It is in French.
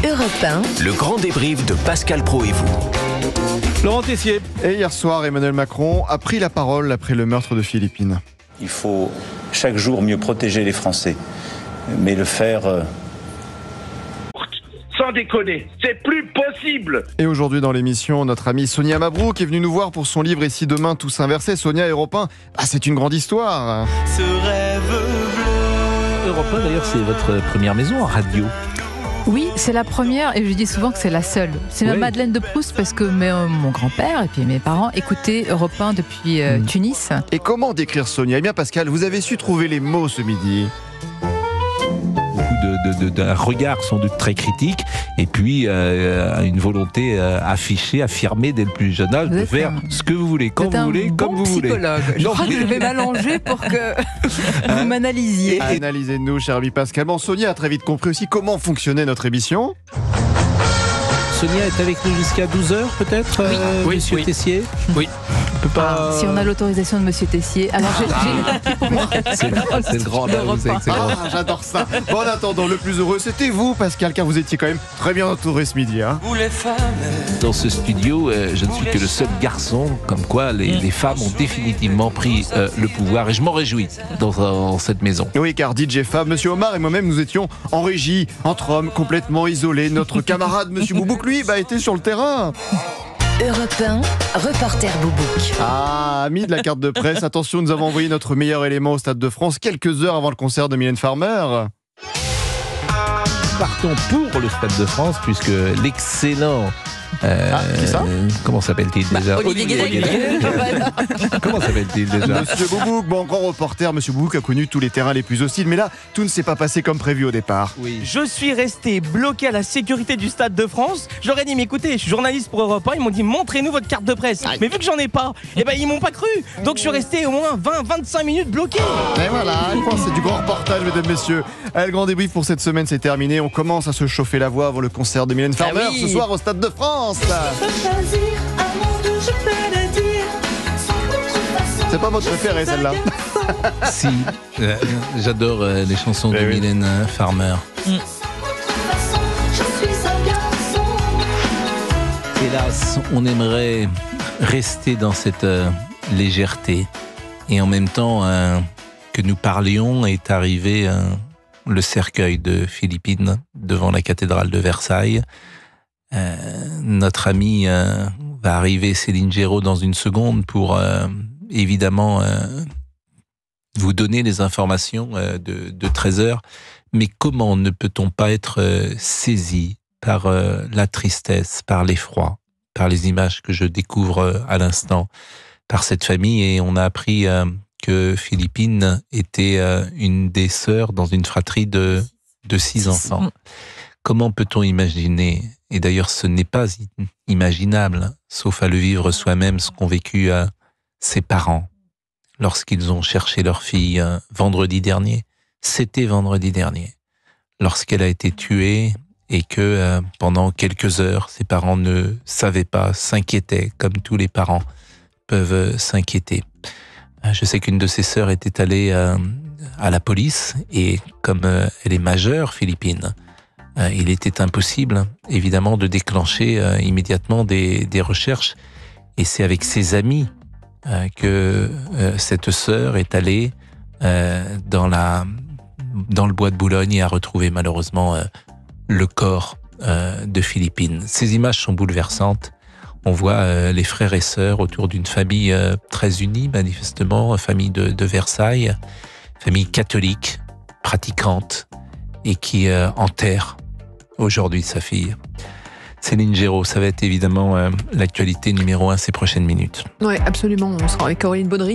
Europe 1, le grand débrief de Pascal Praud et vous. Laurent Tessier. Et hier soir, Emmanuel Macron a pris la parole après le meurtre de Philippine. Il faut chaque jour mieux protéger les Français, mais le faire... Sans déconner, c'est plus possible. Et aujourd'hui dans l'émission, notre amie Sonia Mabrouk est venue nous voir pour son livre « Et si demain tout s'inversait ». Sonia, Europe 1, c'est une grande histoire. Ce rêve bleu. Europe 1, d'ailleurs, c'est votre première maison en radio. Oui, c'est la première et je dis souvent que c'est la seule. C'est ma Madeleine de Proust parce que mon grand-père et puis mes parents écoutaient Europe 1 depuis Tunis. Et comment décrire Sonia ? Eh bien Pascal, vous avez su trouver les mots ce midi. D'un regard sans doute très critique et puis une volonté affichée, affirmée dès le plus jeune âge de faire ce que vous voulez, quand vous voulez, comme vous voulez. Je crois que je vais m'allonger pour que vous m'analysiez. Analysez-nous, cher ami Pascal. Bon, Sonia a très vite compris aussi comment fonctionnait notre émission. Sonia est avec nous jusqu'à 12h peut-être, Monsieur Tessier. Oui. On peut pas... si on a l'autorisation de Monsieur Tessier. Alors j'ai une partie pour moi. C'est le grand. J'adore ça. Bon, en attendant, le plus heureux, c'était vous, Pascal, car vous étiez quand même très bien entouré ce midi. Vous les femmes. Dans ce studio, je ne suis que le seul garçon, comme quoi les femmes ont définitivement pris le pouvoir et je m'en réjouis dans cette maison. Oui, car DJ Fab, Monsieur Omar et moi-même, nous étions en régie, entre hommes, complètement isolés. Notre camarade, Monsieur Boubouk, lui, était sur le terrain. Europe 1, reporter Boubouk. Amis de la carte de presse, attention, nous avons envoyé notre meilleur élément au Stade de France quelques heures avant le concert de Mylène Farmer. Partons pour le Stade de France, puisque l'excellent... qui ça ? Comment s'appelle-t-il déjà ? Olivier Guédel. Comment s'appelle-t-il déjà ? Monsieur Boubouk, grand reporter, Monsieur Boubouk a connu tous les terrains les plus hostiles, mais là, tout ne s'est pas passé comme prévu au départ. Oui. Je suis resté bloqué à la sécurité du Stade de France. J'aurais dit, mais écoutez, je suis journaliste pour Europe 1, ils m'ont dit, montrez-nous votre carte de presse. Mais vu que j'en ai pas, ils m'ont pas cru. Donc je suis resté au moins 20-25 minutes bloqué. Et voilà, c'est du grand reportage, mesdames, messieurs. Le grand débrief pour cette semaine, c'est terminé. On commence à se chauffer la voix avant le concert de Mylène Farmer ce soir au Stade de France. C'est pas votre préférée celle-là? Si, j'adore les chansons de Mylène Farmer. Hélas, on aimerait rester dans cette légèreté et en même temps que nous parlions est arrivé le cercueil de Philippine devant la cathédrale de Versailles. Notre amie va arriver, Céline Géraud, dans une seconde pour évidemment vous donner les informations de 13h. Mais comment ne peut-on pas être saisi par la tristesse, par l'effroi, par les images que je découvre à l'instant, par cette famille. Et on a appris que Philippine était une des sœurs dans une fratrie de 6 enfants. Comment peut-on imaginer, et d'ailleurs ce n'est pas imaginable, sauf à le vivre soi-même, ce qu'ont vécu ses parents lorsqu'ils ont cherché leur fille vendredi dernier. C'était vendredi dernier, lorsqu'elle a été tuée et que pendant quelques heures, ses parents ne savaient pas, s'inquiétaient, comme tous les parents peuvent s'inquiéter. Je sais qu'une de ses sœurs était allée à la police et comme elle est majeure, Philippine, il était impossible, évidemment, de déclencher immédiatement des recherches. Et c'est avec ses amis que cette sœur est allée dans le bois de Boulogne et a retrouvé malheureusement le corps de Philippine. Ces images sont bouleversantes. On voit les frères et sœurs autour d'une famille très unie, manifestement, famille de Versailles, famille catholique, pratiquante, et qui enterre aujourd'hui sa fille. Céline Géraud, ça va être évidemment l'actualité numéro 1 ces prochaines minutes. Oui, absolument. On sera avec Caroline Baudry.